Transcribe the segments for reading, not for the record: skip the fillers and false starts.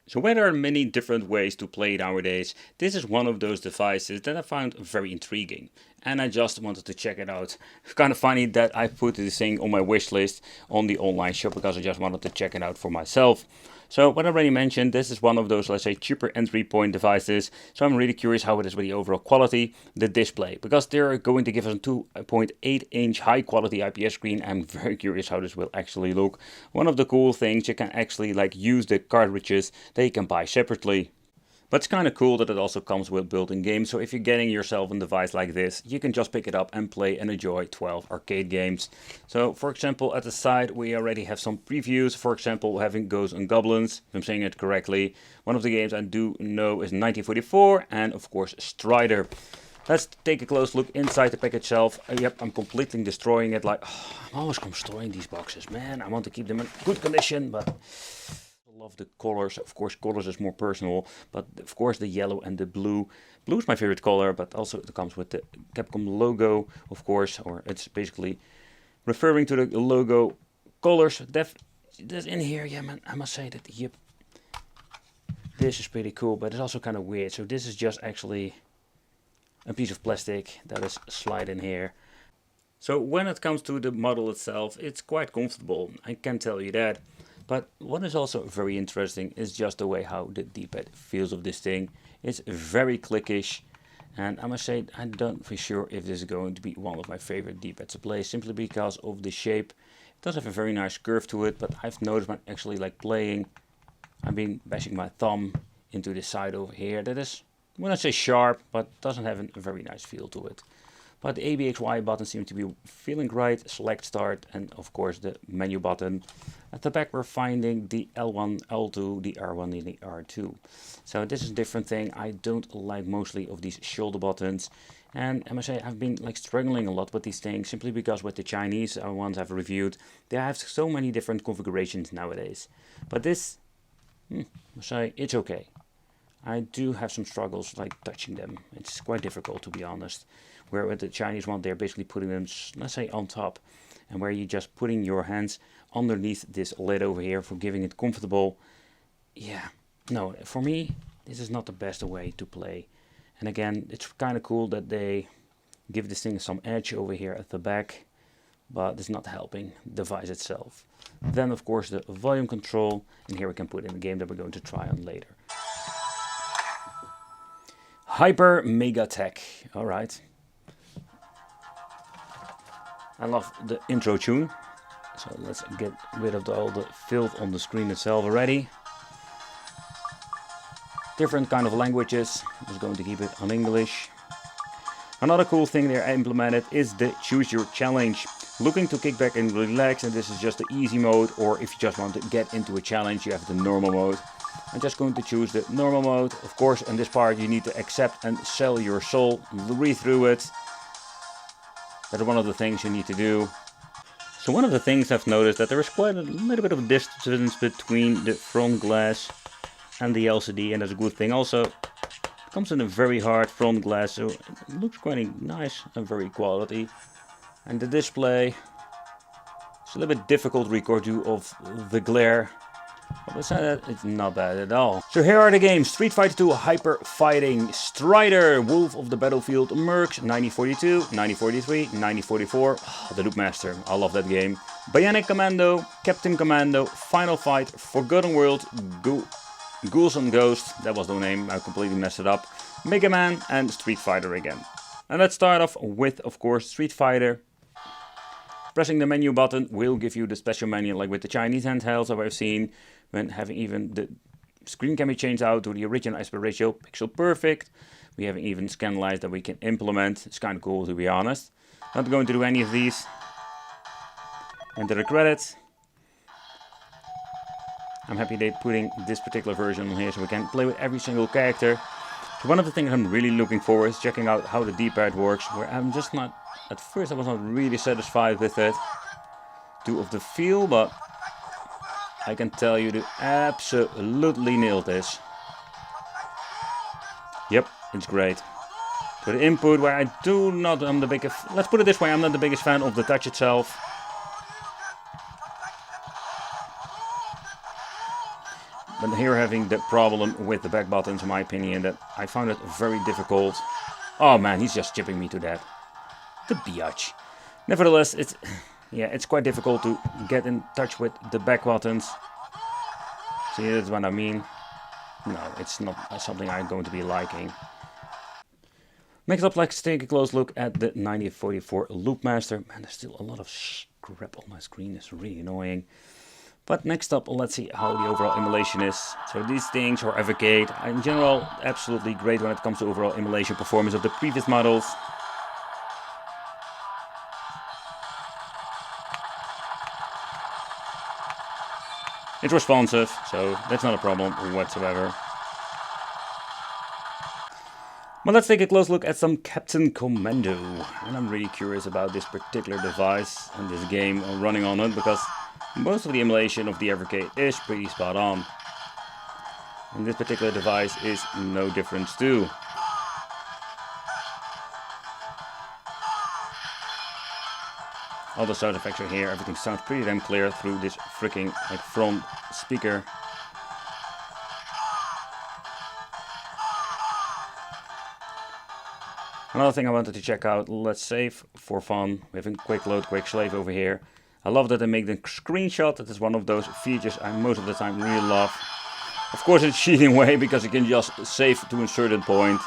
So where there are many different ways to play nowadays, this is one of those devices that I found very intriguing. And I just wanted to check it out. It's kind of funny that I put this thing on my wish list on the online shop because I just wanted to check it out for myself. So what I already mentioned, this is one of those, let's say, cheaper entry point devices. So I'm really curious how it is with the overall quality, the display, because they're going to give us a 2.8 inch high quality IPS screen. I'm very curious how this will actually look. One of the cool things, you can actually like use the cartridges that you can buy separately. But it's kind of cool that it also comes with built-in games, so if you're getting yourself a device like this, you can just pick it up and play and enjoy 12 arcade games. So for example, at the side we already have some previews, for example having Ghosts and Goblins, if I'm saying it correctly. One of the games I do know is 1944 and of course Strider. Let's take a close look inside the pack itself. Yep, I'm completely destroying it, like, I'm always destroying these boxes, man. I want to keep them in good condition, but love the colors. Of course, colors is more personal, but of course the yellow and the blue. Blue is my favorite color, but also it comes with the Capcom logo, of course, or it's basically referring to the logo colors. That's in here, yeah, man. I must say that, yep, this is pretty cool, but it's also kind of weird. So this is just actually a piece of plastic that is slide in here. So when it comes to the model itself, it's quite comfortable, I can tell you that. But what is also very interesting is just the way how the D-pad feels of this thing. It's very clickish, and I must say I don't for sure if this is going to be one of my favorite D-pads to play, simply because of the shape. It does have a very nice curve to it, but I've noticed when actually like playing, I've been bashing my thumb into the side over here. That is, when I say sharp, but doesn't have a very nice feel to it. But the ABXY button seems to be feeling right, select start, and of course the menu button. At the back we're finding the L1, L2, the R1 and the R2. So this is a different thing. I don't like mostly of these shoulder buttons. And I must say I've been like struggling a lot with these things, simply because with the Chinese ones I've reviewed, they have so many different configurations nowadays. But this, I must say, it's okay. I do have some struggles like touching them. It's quite difficult, to be honest. Where with the Chinese one, they're basically putting them, let's say, on top, and where you're just putting your hands underneath this lid over here for giving it comfortable. Yeah, no, for me, this is not the best way to play. And again, it's kind of cool that they give this thing some edge over here at the back, but it's not helping the device itself. Then, of course, the volume control, and here we can put in the game that we're going to try on later. Hyper Mega Tech, all right. I love the intro tune, so let's get rid of all the filth on the screen itself already. Different kind of languages, I'm just going to keep it on English. Another cool thing they implemented is the choose your challenge. Looking to kick back and relax, and this is just the easy mode, or if you just want to get into a challenge, you have the normal mode. I'm just going to choose the normal mode. Of course, in this part you need to accept and sell your soul, read through it. That's one of the things you need to do. So one of the things I've noticed that there is quite a little bit of a distance between the front glass and the LCD, and that's a good thing. Also, it comes in a very hard front glass, so it looks quite nice and very quality. And the display, it's a little bit difficult to record you of the glare. But besides that, it's not bad at all. So here are the games: Street Fighter 2 Hyper Fighting, Strider, Wolf of the Battlefield, Mercs, 1942, 1943, 1944, the Loopmaster, I love that game. Bionic Commando, Captain Commando, Final Fight, Forgotten World, Ghouls and Ghosts, that was the name, I completely messed it up, Mega Man, and Street Fighter again. And let's start off with, of course, Street Fighter. Pressing the menu button will give you the special menu like with the Chinese handhelds that I've seen, when having even the screen can be changed out to the original aspect ratio, pixel perfect. We have even scan lights that we can implement. It's kind of cool, to be honest. Not going to do any of these. Enter the credits. I'm happy they're putting this particular version on here so we can play with every single character. So one of the things I'm really looking for is checking out how the D-pad works, where I'm just not, at first I was not really satisfied with it, due of the feel, but I can tell you to absolutely nailed this. Yep, it's great. So the input, where I'm the biggest, let's put it this way, I'm not the biggest fan of the touch itself. But here having the problem with the back buttons, in my opinion, that I found it very difficult. Oh man, he's just chipping me to death. The biatch. Nevertheless, it's quite difficult to get in touch with the back buttons. See, that's what I mean. No, it's not something I'm going to be liking. Next up, let's take a close look at the 9044 Loopmaster. Man, there's still a lot of crap on my screen. It's really annoying. But next up, let's see how the overall emulation is. So these things are Evercade. In general, absolutely great when it comes to overall emulation performance of the previous models. It's responsive, so that's not a problem whatsoever. But let's take a close look at some Captain Commando. And I'm really curious about this particular device and this game running on it, because most of the emulation of the Evercade is pretty spot on. And this particular device is no difference too. All the sound effects are here, everything sounds pretty damn clear through this freaking front speaker. Another thing I wanted to check out, let's save for fun. We have a quick load, quick save over here. I love that they make the screenshot. That is one of those features I most of the time really love. Of course, it's a cheating way because you can just save to a certain point.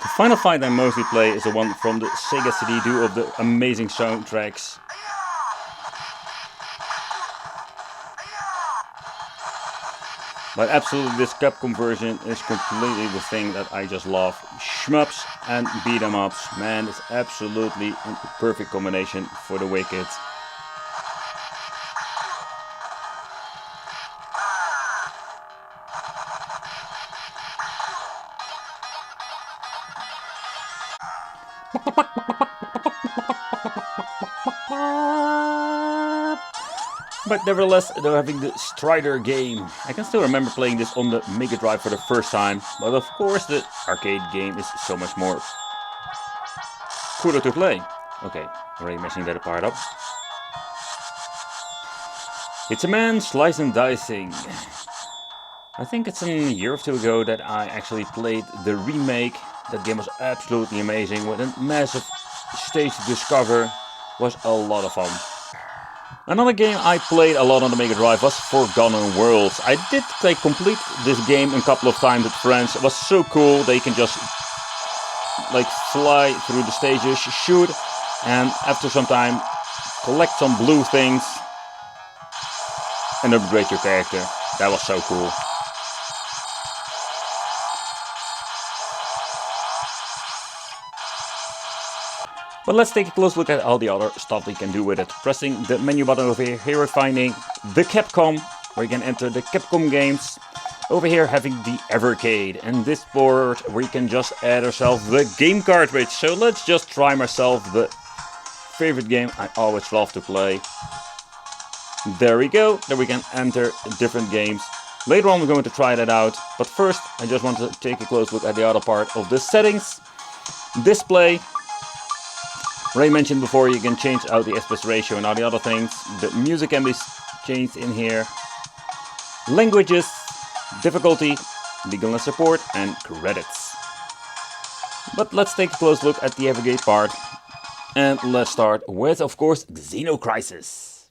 The final fight I mostly play is the one from the Sega CD, due of the amazing soundtracks. But absolutely, this Capcom version is completely the thing that I just love. Shmups and beat 'em ups, man, it's absolutely a perfect combination for the wicked. But nevertheless, they're having the Strider game. I can still remember playing this on the Mega Drive for the first time. But of course, the arcade game is so much more cooler to play. Okay, already messing that part up. It's a man slice and dicing. I think it's a year or two ago that I actually played the remake. That game was absolutely amazing with a massive stage to discover. Was a lot of fun. Another game I played a lot on the Mega Drive was Forgotten Worlds. I did complete this game a couple of times with friends. It was so cool. They can just fly through the stages, shoot, and after some time collect some blue things and upgrade your character. That was so cool. But let's take a close look at all the other stuff we can do with it. Pressing the menu button over here, we're finding the Capcom, where you can enter the Capcom games. Over here having the Evercade, and this board where you can just add ourselves the game cartridge. So let's just try myself the favorite game I always love to play. There we go, there we can enter different games. Later on we're going to try that out, but first I just want to take a close look at the other part of the settings. Display. Ray mentioned before, you can change out the aspect ratio and all the other things. The music can be changed in here. Languages, difficulty, legal and support, and credits. But let's take a close look at the Evercade part. And let's start with, of course, Xenocrisis.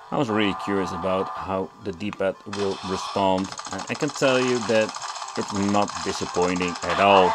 I was really curious about how the D-pad will respond, and I can tell you that it's not disappointing at all.